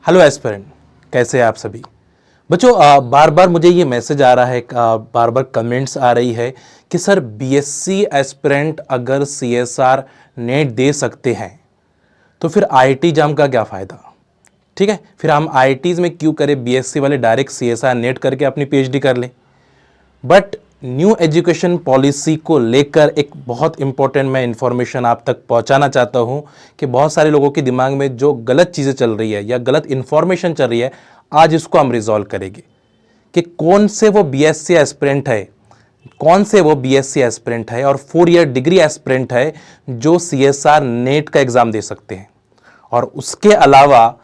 Hello aspirant, कैसे हैं आप सभी बच्चों। बार बार मुझे ये मैसेज आ रहा है, बार बार कमेंट्स आ रही है कि सर बीएससी एस्पिरेंट अगर सीएसआर नेट दे सकते हैं तो फिर आईआईटी जाम का क्या फ़ायदा। ठीक है, फिर हम आईआईटीज़ में क्यों करें, बीएससी वाले डायरेक्ट सीएसआर नेट करके अपनी पीएचडी कर लें। बट न्यू एजुकेशन पॉलिसी को लेकर एक बहुत इंपॉर्टेंट मैं इंफॉर्मेशन आप तक पहुंचाना चाहता हूं कि बहुत सारे लोगों के दिमाग में जो गलत चीज़ें चल रही है या गलत इंफॉर्मेशन चल रही है, आज इसको हम रिजॉल्व करेंगे कि कौन से वो बीएससी एस्पिरेंट है, कौन से वो बीएससी एस्पिरेंट है और 4 ईयर डिग्री एस्पिरेंट है जो सीएसआर नेट का एग्ज़ाम दे सकते हैं। और उसके अलावा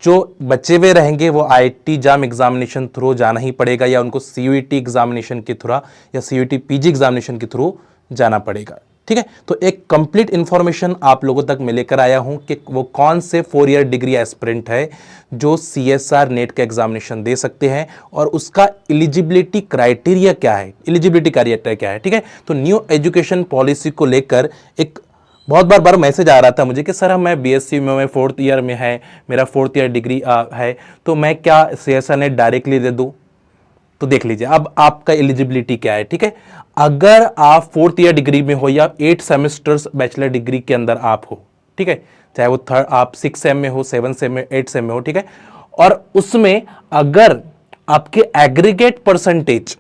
जो बचे हुए रहेंगे वो आईआईटी जाम एग्जामिनेशन थ्रू जाना ही पड़ेगा या उनको सीयूईटी एग्जामिनेशन के थ्रू या सीयूईटी पीजी एग्जामिनेशन के थ्रू जाना पड़ेगा। ठीक है, तो एक कंप्लीट इंफॉर्मेशन आप लोगों तक मैं लेकर आया हूं कि वो कौन से 4 ईयर डिग्री एस्पिरेंट है जो सीएसआर नेट का एग्जामिनेशन दे सकते हैं और उसका एलिजिबिलिटी क्राइटेरिया क्या है, एलिजिबिलिटी क्राइटेरिया क्या है। ठीक है, तो न्यू एजुकेशन पॉलिसी को लेकर एक बहुत बार मैसेज आ रहा था मुझे कि सर मैं बीएससी में, मैं 4th ईयर में है, मेरा 4th ईयर डिग्री है, तो मैं क्या सीएसआर नेट डायरेक्टली दे दूं। तो देख लीजिए अब आपका एलिजिबिलिटी क्या है। ठीक है, अगर आप 4th ईयर डिग्री में हो या 8 सेमेस्टर्स बैचलर डिग्री के अंदर आप हो, ठीक है, चाहे वो थर्ड आप 6 सेम में हो, 7 सेम में, 8 सेम में हो, ठीक है, और उसमें अगर आपके एग्रीगेट परसेंटेज,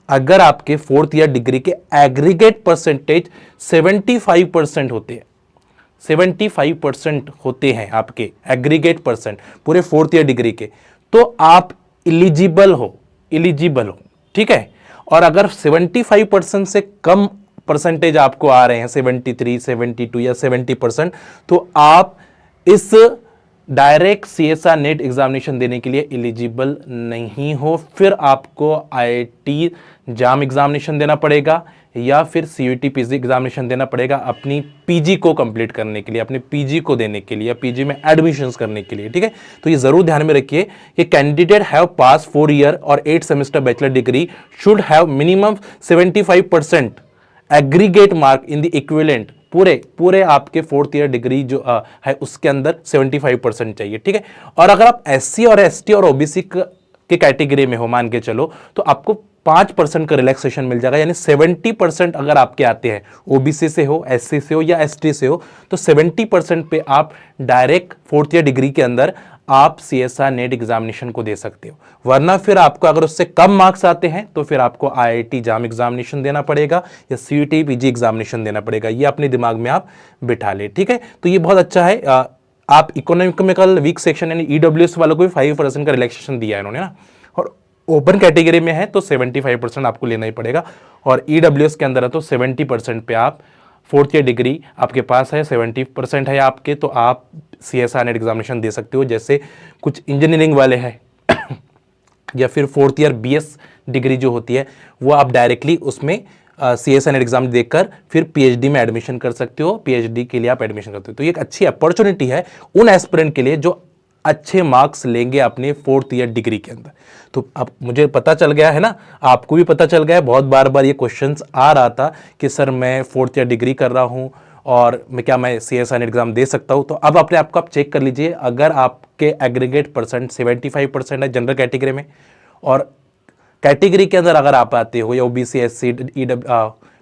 अगर आपके 4th ईयर डिग्री के एग्रीगेट परसेंटेज 75% होते हैं, 75% होते हैं आपके एग्रीगेट परसेंट पूरे 4th ईयर डिग्री के, तो आप एलिजिबल हो, एलिजिबल हो। ठीक है, और अगर 75% से कम परसेंटेज आपको आ रहे हैं, 73, 72 या 70%, तो आप इस डायरेक्ट सीएसआर नेट एग्जामिनेशन देने के लिए एलिजिबल नहीं हो। फिर आपको आईआईटी जाम एग्जामिनेशन देना पड़ेगा या फिर सीयूईटी पीजी एग्जामिनेशन देना पड़ेगा अपनी पीजी को कंप्लीट करने के लिए, अपने पीजी को देने के लिए या पीजी में एडमिशंस करने के लिए। ठीक है, तो ये जरूर ध्यान में रखिए कि कैंडिडेट हैव पास 4 ईयर और 8 semester bachelor degree should have minimum 75% aggregate mark in the equivalent, पूरे आपके 4th ईयर डिग्री जो है उसके अंदर 75% चाहिए। ठीक है, और अगर आप एससी और एसटी और ओबीसी के कैटेगरी में हो, मान के चलो, तो आपको 5% का रिलैक्सेशन मिल जाएगा, यानी 70% अगर आपके आते हैं, ओबीसी से हो, एससी से हो या एसटी से हो, तो 70% पे आप डायरेक्ट 4th ईयर डिग्री के अंदर आप सीएसआर नेट एग्जामिनेशन को दे सकते हो। वरना फिर आपको अगर उससे कम मार्क्स आते हैं तो फिर आपको आईआईटी जाम एग्जामिनेशन देना पड़ेगा या सीयूईटी पीजी एग्जामिनेशन देना पड़ेगा। ये अपने दिमाग में आप बिठा ले। ठीक है, तो ये बहुत अच्छा है। आप इकोनॉमिकल वीक सेक्शन यानी ईडब्ल्यूएस वालों को भी 5% का रिलैक्सेशन दिया है इन्होंने ना, और ओपन कैटेगरी में है तो 75% आपको लेना ही पड़ेगा, और ईडब्ल्यूएस के अंदर है तो 70% पे आप 4th ईयर डिग्री आपके पास है, 70% है आपके, तो आप सीएसआर नेट एग्जामिनेशन दे सकते हो। जैसे कुछ इंजीनियरिंग वाले हैं या फिर 4th ईयर बीएस डिग्री जो होती है वो आप डायरेक्टली उसमें सीएसआर नेट एग्जाम देकर फिर पीएचडी में एडमिशन कर सकते हो, पीएचडी के लिए आप एडमिशन करते हो। तो ये एक अच्छी अपॉर्चुनिटी है उन एस्पिरेंट के लिए जो अच्छे मार्क्स लेंगे अपने 4th ईयर डिग्री के अंदर। तो अब मुझे पता चल गया है ना, आपको भी पता चल गया है। बहुत बार ये क्वेश्चंस आ रहा था कि सर मैं 4th ईयर डिग्री कर रहा हूं और मैं सीएसआर नेट एग्जाम दे सकता हूं। तो अब अपने आप को आप चेक कर लीजिए, अगर आपके एग्रीगेट परसेंट 75% है जनरल कैटेगरी में, और कैटेगरी के अंदर अगर आप आते हो या ओबीसी, एससी,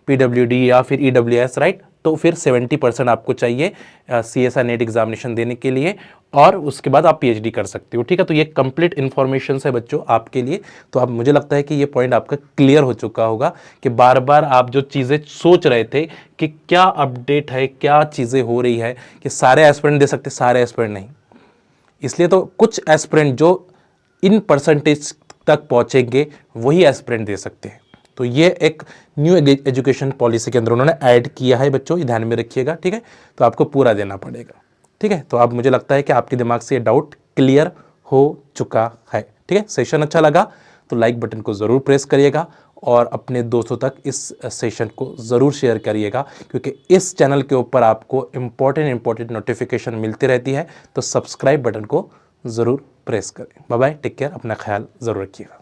पीडब्ल्यूडी या फिर ईडब्ल्यूएस, राइट, तो फिर 70% आपको चाहिए सीएसआर नेट एग्जामिनेशन देने के लिए, और उसके बाद आप पीएचडी कर सकते हो। ठीक है, तो ये कंप्लीट इंफॉर्मेशन है बच्चों आपके लिए। तो अब मुझे लगता है कि ये पॉइंट आपका क्लियर हो चुका होगा कि बार बार आप जो चीज़ें सोच रहे थे कि क्या अपडेट है, क्या चीज़ें हो रही है, कि सारे एस्पिरेंट दे सकते, सारे एस्पिरेंट नहीं। इसलिए तो कुछ एस्पिरेंट जो इन परसेंटेज तक पहुंचेंगे वही एस्पिरेंट दे सकते हैं। तो ये एक न्यू एजुकेशन पॉलिसी के अंदर उन्होंने ऐड किया है बच्चों, ये ध्यान में रखिएगा। ठीक है, तो आपको पूरा देना पड़ेगा। ठीक है, तो अब मुझे लगता है कि आपके दिमाग से ये डाउट क्लियर हो चुका है। ठीक है, सेशन अच्छा लगा तो लाइक बटन को ज़रूर प्रेस करिएगा और अपने दोस्तों तक इस सेशन को ज़रूर शेयर करिएगा, क्योंकि इस चैनल के ऊपर आपको इंपॉर्टेंट नोटिफिकेशन मिलती रहती है। तो सब्सक्राइब बटन को ज़रूर प्रेस करें। बाय बाय, टेक केयर, अपना ख्याल ज़रूर रखिएगा।